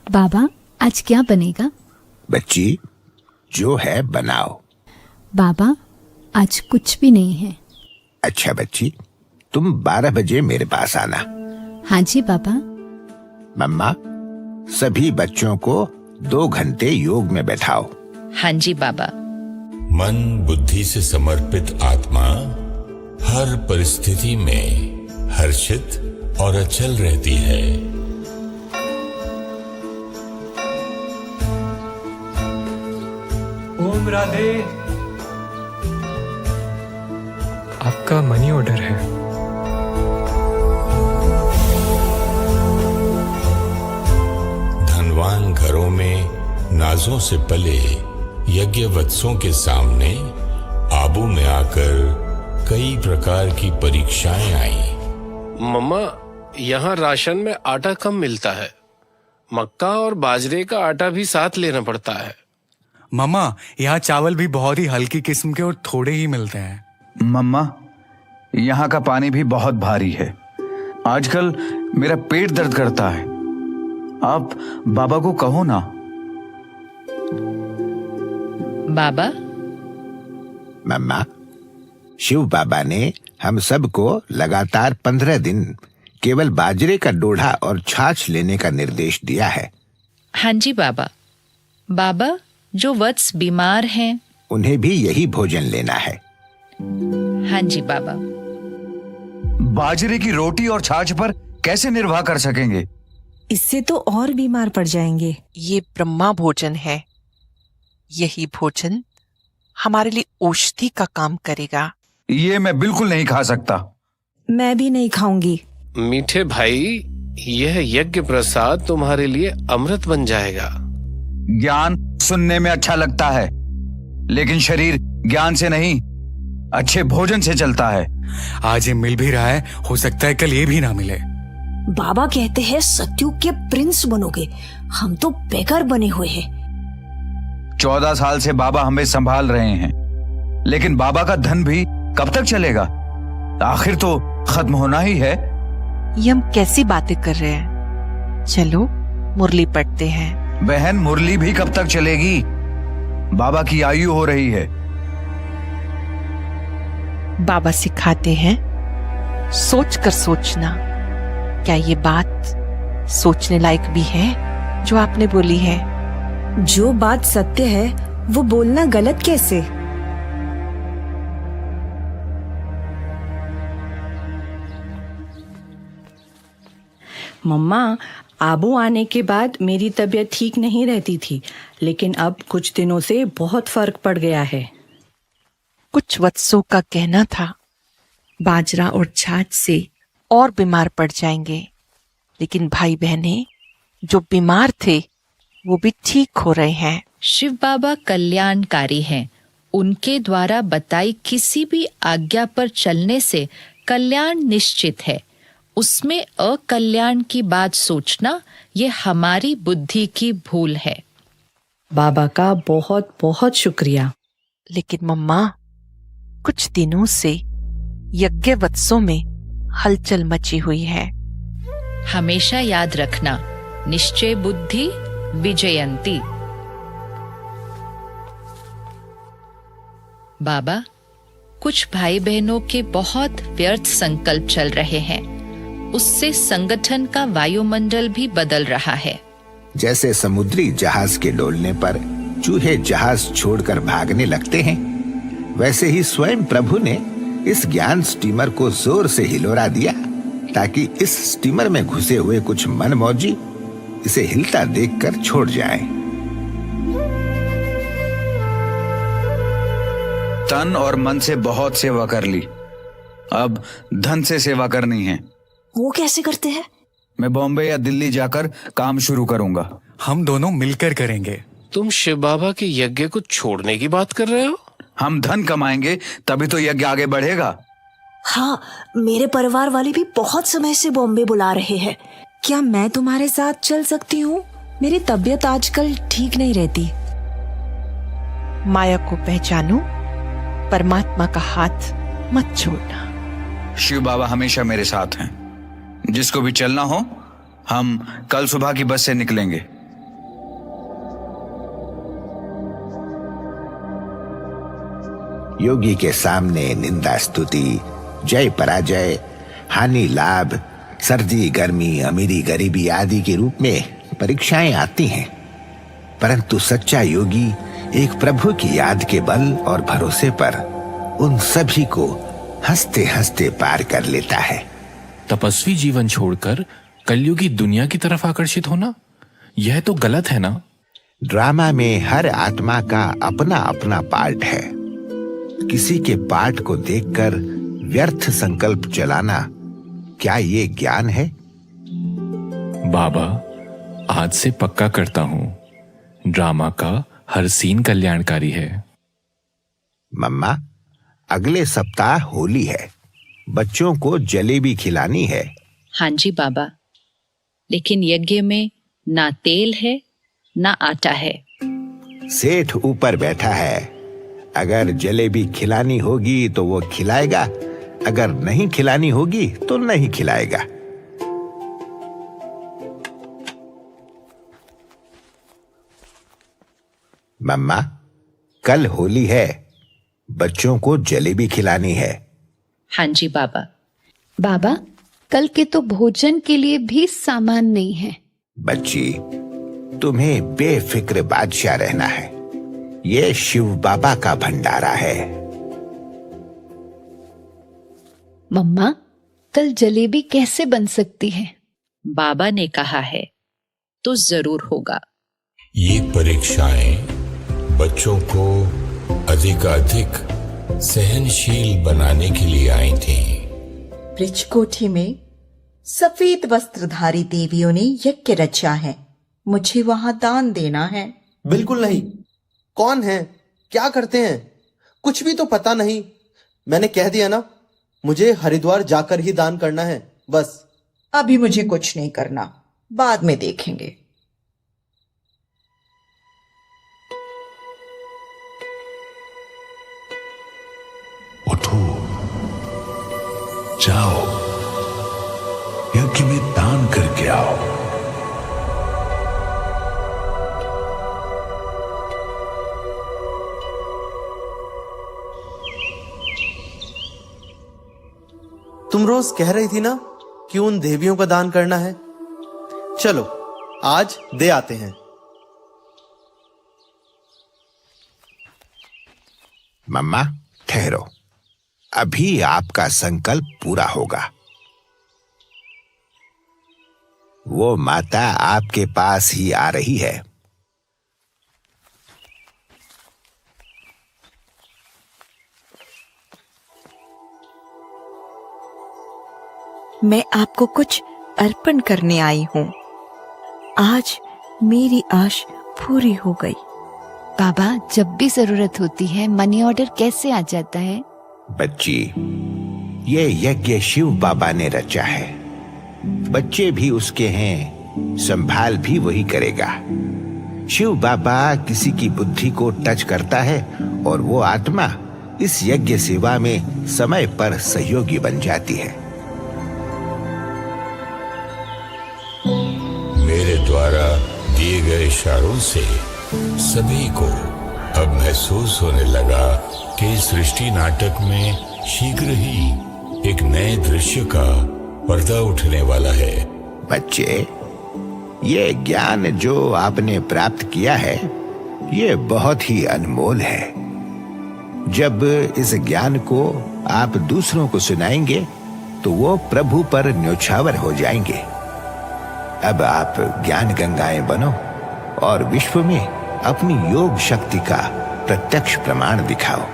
बाबा, आज क्या बनेगा? बच्ची, जो है बनाओ। बाबा, आज कुछ भी नहीं है। अच्छा बच्ची, तुम 12 बजे मेरे पास आना। हाँ जी बाबा। मम्मा, सभी बच्चों को 2 घंटे योग में बैठाओ। हाँ जी बाबा। मन बुद्धि से समर्पित आत्मा हर परिस्थिति में हर्षित और अचल रहती है। ओम राधे। आपका मनी ऑर्डर है। धनवान घरों में नाजों से पले यज्ञवत्सों के सामने आबू में आकर कई प्रकार की परीक्षाएं आईं। मम्मा, यहाँ राशन में आटा कम मिलता है। मक्का और बाजरे का आटा भी साथ लेना पड़ता है। मम्मा, यहाँ चावल भी बहुत ही हल्की किस्म के और थोड़े ही मिलते हैं। मम्मा, यहाँ का पानी भी बहुत भारी है। आजकल मेरा पेट दर्द करता है। आप बाबा को कहो ना। बाबा। मम्मा, शिव बाबा ने हम सबको लगातार 15 दिन केवल बाजरे का डोढा और छाछ लेने का निर्देश दिया है। हाँ जी बाबा। बाबा, जो वत्स बीमार हैं उन्हें भी यही भोजन लेना है। हाँ जी बाबा। बाजरे की रोटी और छाछ पर कैसे निर्वाह कर सकेंगे? इससे तो और बीमार पड़ जाएंगे। ये ब्रह्मा भोजन है। यही भोजन हमारे लिए औषधि का काम करेगा। ये मैं बिल्कुल नहीं खा सकता। मैं भी नहीं खाऊंगी। मीठे भाई, यह यज्ञ प्रसाद तुम्हारे लिए अमृत बन जाएगा। ज्ञान सुनने में अच्छा लगता है, लेकिन शरीर ज्ञान से नहीं, अच्छे भोजन से चलता है। आज ये मिल भी रहा है, हो सकता है कल ये भी ना मिले। बाबा कहते हैं सतयुग के प्रिंस बनोगे। हम तो बेकार बने हुए हैं। 14 साल से बाबा हमें संभाल रहे हैं, लेकिन बाबा का धन भी कब तक चलेगा? आखिर तो खत्म होना ही है। ये हम कैसी बातें कर रहे हैं? चलो मुरली पढ़ते हैं। बहन, मुरली भी कब तक चलेगी? बाबा की आयु हो रही है। बाबा सिखाते हैं सोच कर सोचना। क्या ये बात सोचने लायक भी है जो आपने बोली है? जो बात सत्य है वो बोलना गलत कैसे? मम्मा, आबू आने के बाद मेरी तबीयत ठीक नहीं रहती थी, लेकिन अब कुछ दिनों से बहुत फर्क पड़ गया है। कुछ वत्सों का कहना था बाजरा और छाछ से और बीमार पड़ जाएंगे, लेकिन भाई बहनें जो बीमार थे वो भी ठीक हो रहे हैं। शिव बाबा कल्याणकारी हैं। उनके द्वारा बताई किसी भी आज्ञा पर चलने से कल्याण निश्चित है। उसमें अकल्याण की बात सोचना ये हमारी बुद्धि की भूल है। बाबा का बहुत बहुत शुक्रिया। लेकिन मम्मा, कुछ दिनों से यज्ञवत्सों में हलचल मची हुई है। हमेशा याद रखना, निश्चय बुद्धि विजयंती। बाबा, कुछ भाई बहनों के बहुत व्यर्थ संकल्प चल रहे हैं। उससे संगठन का वायुमंडल भी बदल रहा है। जैसे समुद्री जहाज के डोलने पर चूहे जहाज छोड़कर भागने लगते हैं, वैसे ही स्वयं प्रभु ने इस ज्ञान स्टीमर को जोर से हिलोरा दिया, ताकि इस स्टीमर में घुसे हुए कुछ मनमौजी इसे हिलता देखकर छोड़ जाएं। तन और मन से बहुत सेवा कर ली, अब धन से सेवा करनी है। वो कैसे करते हैं? मैं बॉम्बे या दिल्ली जाकर काम शुरू करूंगा। हम दोनों मिलकर करेंगे। तुम शिव बाबा के यज्ञ को छोड़ने की बात कर रहे हो? हम धन कमाएंगे तभी तो यज्ञ आगे बढ़ेगा। हाँ, मेरे परिवार वाले भी बहुत समय से बॉम्बे बुला रहे हैं। क्या मैं तुम्हारे साथ चल सकती हूँ? मेरी तबीयत आजकल ठीक नहीं रहती। माया को पहचानो, परमात्मा का हाथ मत छोड़ना। शिव बाबा हमेशा मेरे साथ हैं। जिसको भी चलना हो, हम कल सुबह की बस से निकलेंगे। योगी के सामने निंदा स्तुति, जय पराजय, हानि लाभ, सर्दी गर्मी, अमीरी गरीबी आदि के रूप में परीक्षाएं आती हैं, परंतु सच्चा योगी एक प्रभु की याद के बल और भरोसे पर उन सभी को हंसते हंसते पार कर लेता है। तपस्वी जीवन छोड़कर कलयुगी दुनिया की तरफ आकर्षित होना, यह तो गलत है ना? ड्रामा में हर आत्मा का अपना अपना पार्ट है। किसी के पार्ट को देखकर व्यर्थ संकल्प चलाना, क्या ये ज्ञान है? बाबा, आज से पक्का करता हूं, ड्रामा का हर सीन कल्याणकारी है। मम्मा, अगले सप्ताह होली है, बच्चों को जलेबी खिलानी है। हाँ जी बाबा, लेकिन यज्ञ में ना तेल है ना आटा है। सेठ ऊपर बैठा है, अगर जलेबी खिलानी होगी तो वो खिलाएगा, अगर नहीं खिलानी होगी तो नहीं खिलाएगा। मम्मा, कल होली है, बच्चों को जलेबी खिलानी है। हाँ जी बाबा। बाबा, कल के तो भोजन के लिए भी सामान नहीं है। बच्ची, तुम्हें बेफिक्र बादशाह रहना है। ये शिव बाबा का भंडारा है। मम्मा, कल जलेबी कैसे बन सकती है? बाबा ने कहा है तो जरूर होगा। ये परीक्षाएं बच्चों को अधिकाधिक सहनशील बनाने के लिए आई थी। ब्रिजकोठी में सफेद वस्त्रधारी देवियों ने यज्ञ रचा है, मुझे वहां दान देना है। बिल्कुल नहीं। कौन है, क्या करते हैं, कुछ भी तो पता नहीं। मैंने कह दिया ना, मुझे हरिद्वार जाकर ही दान करना है, बस। अभी मुझे कुछ नहीं करना, बाद में देखेंगे। उठो, जाओ, यज्ञ में दान करके आओ। तुम रोज कह रही थी ना कि उन देवियों का दान करना है। चलो, आज दे आते हैं। मम्मा, ठहरो, अभी आपका संकल्प पूरा होगा। वो माता आपके पास ही आ रही है। मैं आपको कुछ अर्पण करने आई हूँ। आज मेरी आश पूरी हो गई। बाबा, जब भी जरूरत होती है मनी ऑर्डर कैसे आ जाता है? बच्ची, ये यज्ञ शिव बाबा ने रचा है, बच्चे भी उसके हैं, संभाल भी वही करेगा। शिव बाबा किसी की बुद्धि को टच करता है और वो आत्मा इस यज्ञ सेवा में समय पर सहयोगी बन जाती है। मेरे द्वारा दिए गए इशारों से सभी को अब महसूस होने लगा कि सृष्टि नाटक में शीघ्र ही एक नए दृश्य का पर्दा उठने वाला है। बच्चे, ये ज्ञान जो आपने प्राप्त किया है, ये बहुत ही अनमोल है। जब इस ज्ञान को आप दूसरों को सुनाएंगे तो वो प्रभु पर न्योछावर हो जाएंगे। अब आप ज्ञान गंगाएं बनो और विश्व में अपनी योग शक्ति का प्रत्यक्ष प्रमाण दिखाओ।